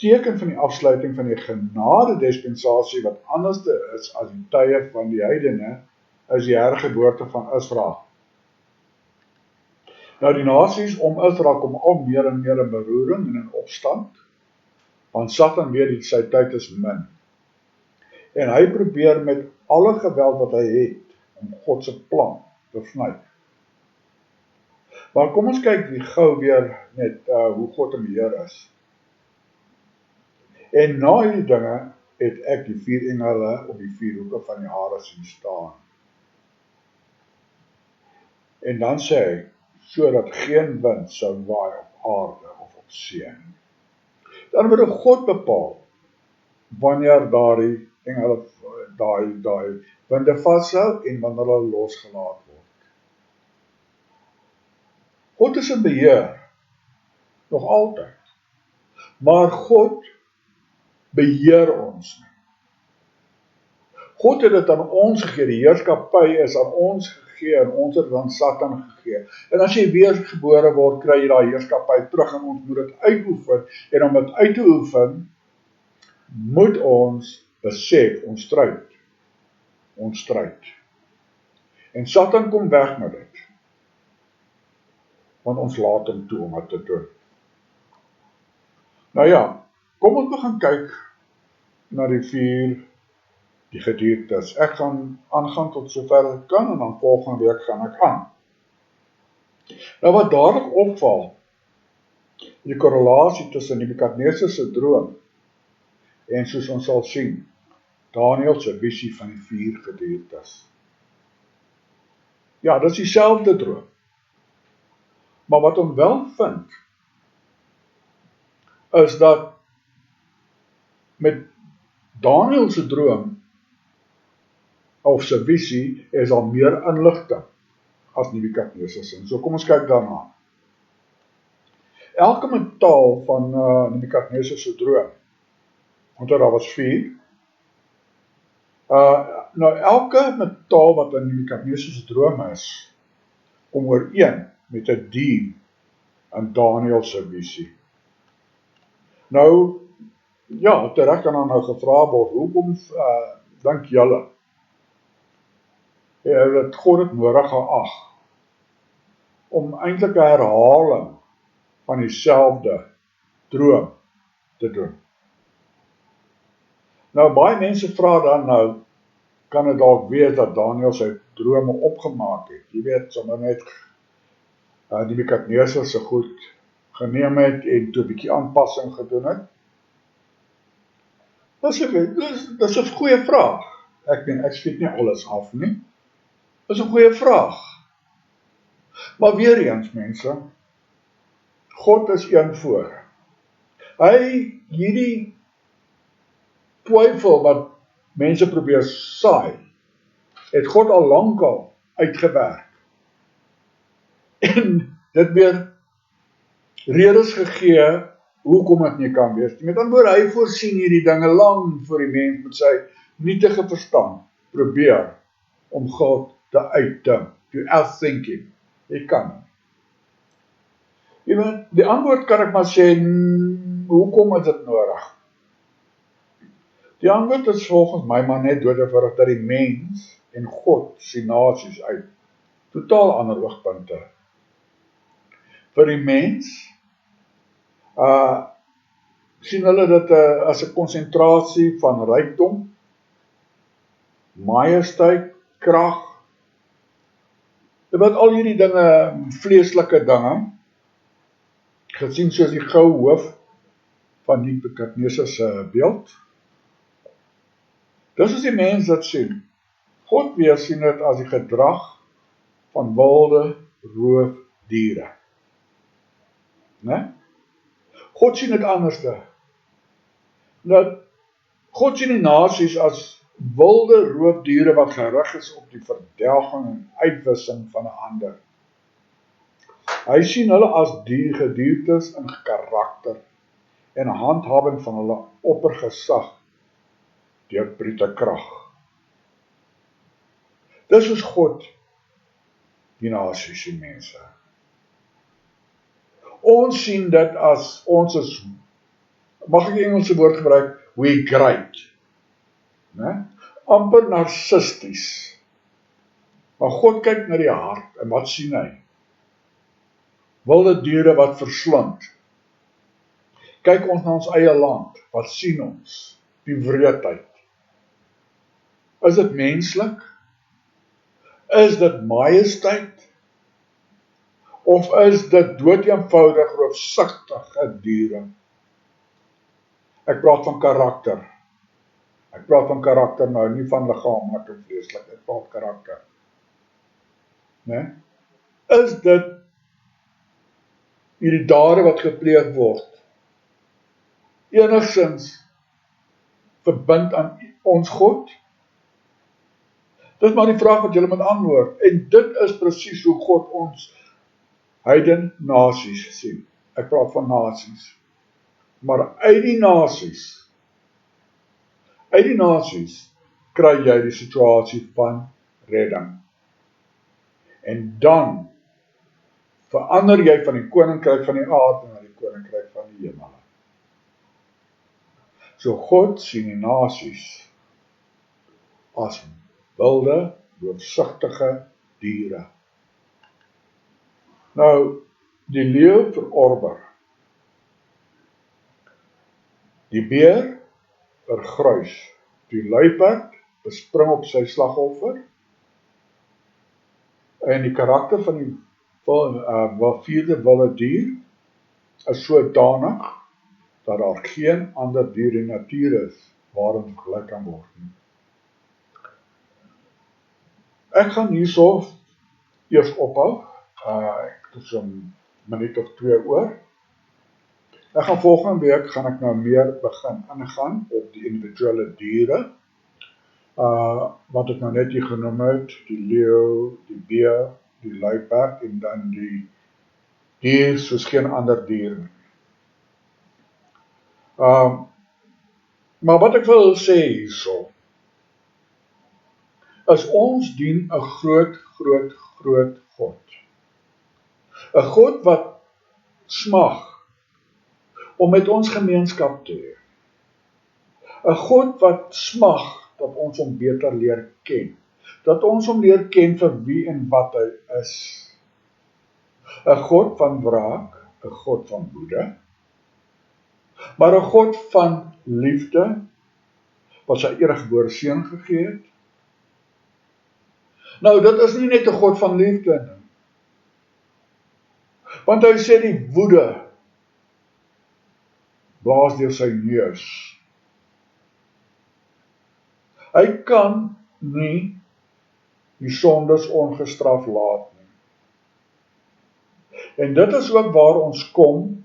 teken van die afsluiting van die genadedispensasie wat anders is as die tye van die heidene, is die hergeboorte van Israel. Nou die nasies om Israel kom al meer en meer in beroering en in opstand, want Satan weet sy tyd is min. En hy probeer met alle geweld wat hy het, om God se plan te sny. Maar kom ons kyk gou weer net hoe God in beheer is. En na hierdie dinge het ek die 4 engele op die 4 hoeke van die aarde sien staan. En dan sê hy, sodat geen wind sou waai op aarde of op see. Dan word God bepaal wanneer daardie engele daai winde vashou en wanneer hulle losgelaat word. God is in beheer, nog altyd. Maar God beheer ons nie. God het dit aan ons gegee, die heerskappy is aan ons gegee en ons het aan Satan gegee. En as jy weer gebore word, kry jy daai heerskappy terug en ons moet dit uitoefen. En om dit uit te oefen, moet ons besef, ons stryd. En Satan kom weg met dit. Want ons laat hom toe om dit te doen. Nou ja, kom ons begin kyk na die 4 die gediertes. Ek gaan aangaan tot sover ek kan en dan volgende week gaan ek aan. Nou wat dadelik opval, die korrelasie tussen Nebukadneser se droom en soos ons sal sien, Daniël se visie van die 4 gediertes. Ja, dit is dieselfde droom. Maar wat ons wel vind, is dat met Daniël se droom of sy visie is al meer inligting as Nebukadneser se. So kom ons kyk daarna. Elke metaal van Nebukadneser se droom, want daar was 4. Nou elke metaal wat in Nebukadneser se droom is, kom ooreen met 'n Deel in Daniël se visie. Nou, ja, tereg kan dan nou gevra word, hoekom dink julle dat God het nodig geag om eintlik 'n herhaling van dieselfde droom te doen? Nou, baie mense vra dan nou, kan dit dalk wees dat Daniël sy drome opgemaak het? Jy weet, sommer net Nebukadneser se goed geneem het en toe 'n bietjie aanpassing gedoen het? Dis 'n goeie vraag. Ek skiet nie alles af nie. Dis 'n goeie vraag. Maar weer eens, mense, God is een voor. Hierdie twyfel wat mense probeer saai, het God al lankal uitgewerk. En dit weer redes gegee, hoekom dit nie kan wees. Met ander woorde, hy voorsien hierdie dinge lang voor die mens met sy nietige verstand probeer om God te uitdink, to outthinking. Jy kan nie. Jy weet, die antwoord kan ek maar sê, hoekom is dit nodig? Die antwoord is volgens my maar net doodgewoonig dat die mens en God sien nasies uit totaal ander oogpunte. Vir die mens sien hulle dit as 'n konsentrasie van rykdom, majesteit, krag, wat al hierdie dinge, vleeslike dinge, gesien soos die goue hoof van Nebukadnesar se beeld. Dis is die mens dat sien. God weer sien dit as die gedrag van wilde roofdiere. Né? God sien dit anderste. Dat God sien die nasies as wilde roofdiere wat gerig is op die verdelging en uitwissing van 'n ander. Hy sien hulle as die gediertes in karakter en handhawing van hulle oppergesag deur brute krag. Dis is God die nasies sien mense. Ons sien dit as ons is, mag ek die Engelse woord gebruik, we great. Né? Amper narcisties. Maar God kyk na die hart en wat sien hy? Wilde diere wat verslind. Kyk ons na ons eie land, wat sien ons? Die wreedheid. Is dit menslik? Is dit majesteit? Of is dit doodeenvoudig roofsugtige diere? Ek praat van karakter. Ek praat van karakter nou, nie van liggaamlik en vleeslik, ek praat karakter. Nee? Is dit hierdie dade wat gepleeg word, enigstens verbind aan ons God? Dit is maar die vraag wat julle moet antwoord. En dit is presies hoe God ons heiden nasies sien. Ek praat van nasies. Maar uit die nasies kry jy die situasie van redding. En dan verander jy van die koninkryk van die aarde na die koninkryk van die hemel. So God sien die nasies as wilde, roofsugtige diere. Nou, die leeu verorber, die beer vergruis, die luiperd bespring op sy slagoffer, en die karakter van die vierde wilde dier is sodanig dat daar geen ander dier in natuur is waarin vergelyk kan word nie. Ek gaan hierso eers ophou, ek het so 'n minuut of 2 oor. Ek gaan volgende week gaan ek nou meer begin ingaan op die individuele diere, wat ek nou net hier genoem het, die leeu, die beer, die luiperd en dan die dier soos geen ander dier. Maar wat ek wil sê hierso, is ons dien 'n groot God. 'n God wat smag om met ons gemeenskap te hê. 'n God wat smag dat ons hom beter leer ken. Dat ons hom leer ken vir wie en wat hy is. 'n God van wraak, 'n God van woede, maar 'n God van liefde, wat sy eniggebore seun gegee het. Nou, dit is nie net 'n God van liefde nie. Want hy sê die woede blaas deur sy neus. Hy kan nie die sondes ongestraf laat nie. En dit is ook waar ons kom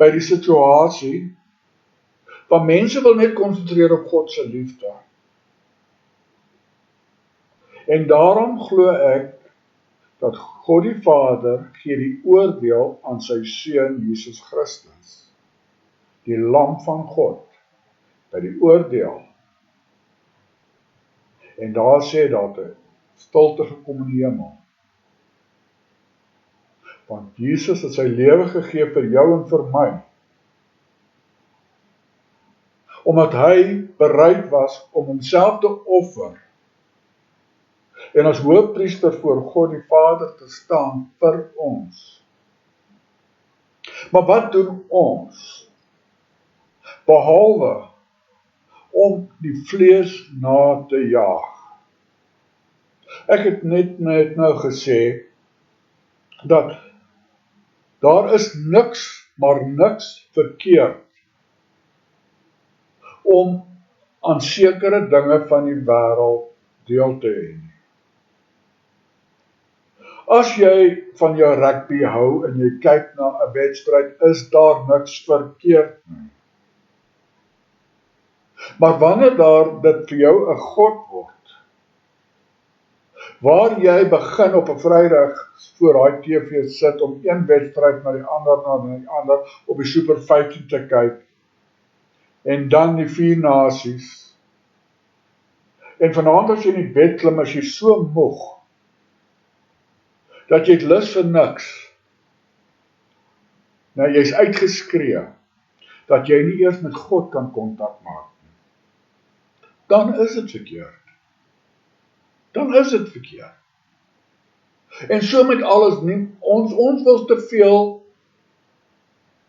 by die situasie, want mense wil net konsentreer op God se liefde. En daarom glo ek, dat God die Vader gee die oordeel aan sy Seun Jesus Christus, die Lam van God, by die oordeel. En daar sê dat 'n stilte gekom in die hemel. Want Jesus het sy lewe gegee vir jou en vir my, omdat hy bereid was om homself te offer, en as hoëpriester voor God die Vader te staan vir ons. Maar wat doen ons? Behalwe om die vlees na te jaag. Ek het net nou gesê, dat daar is niks, maar niks verkeerd, om aan sekere dinge van die wêreld deel te hê. As jy van jou rugby hou en jy kyk na 'n wedstryd, is daar niks verkeerd nie. Maar wanneer dit vir jou 'n god word, waar jy begin op 'n Vrydag voor daai TV sit om een wedstryd na die ander op die Super 15 te kyk, en dan die 4 nasies, en vanaand as jy in die bed klim, as jy so moeg, dat jy het lus vir niks. Nou, jy's uitgeskree, dat jy nie eers met God kan kontak maak nie. Dan is dit verkeerd. Dan is dit verkeerd. En so met alles nie, ons wil te veel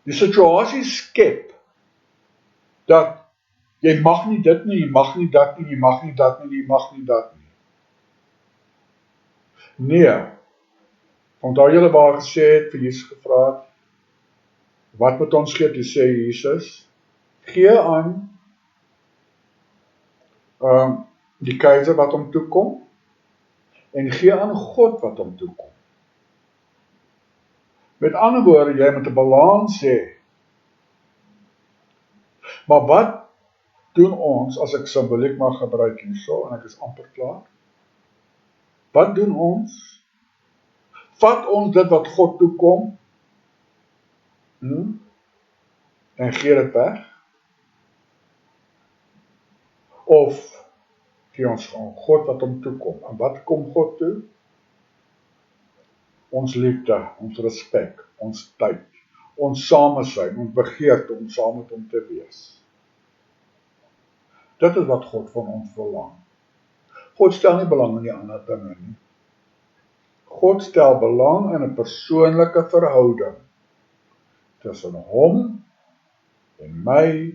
die situasie skep, dat jy mag nie dit nie, jy mag nie dat nie, jy mag nie dat nie, jy mag nie dat nie. Nee, onthou julle waar gesê het, vir Jesus gevra het, wat moet ons gee? Toe sê Jesus, gee aan die keiser wat hom toekom, en gee aan God wat hom toekom. Met ander woorde, jy moet 'n balans hê. Maar wat doen ons, as ek simboliek mag gebruik hierso, en ek is amper klaar? Wat doen ons? Vat ons dit wat God toekom, en gee dit weg? Of gee ons aan God wat hom toekom? En wat kom God toe? Ons liefde, ons respek, ons tyd, ons samesyn, ons begeerte om saam met hom te wees. Dit is wat God van ons verlang. God stel nie belang in die ander dinge nie. God stel belang in 'n persoonlike verhouding tussen hom en my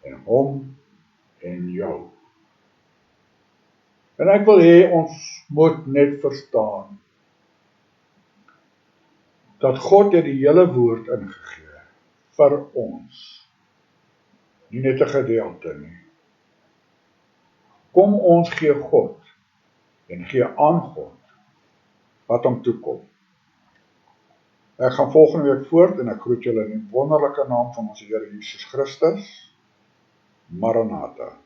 en hom en jou. En ek wil hê ons moet net verstaan dat God het die hele woord ingegee vir ons. Nie net 'n gedeelte nie. Kom ons gee God en gee aan God wat hom toekom. Ek gaan volgende week voort en ek groet julle in die wonderlike naam van ons Here Jesus Christus. Maranatha.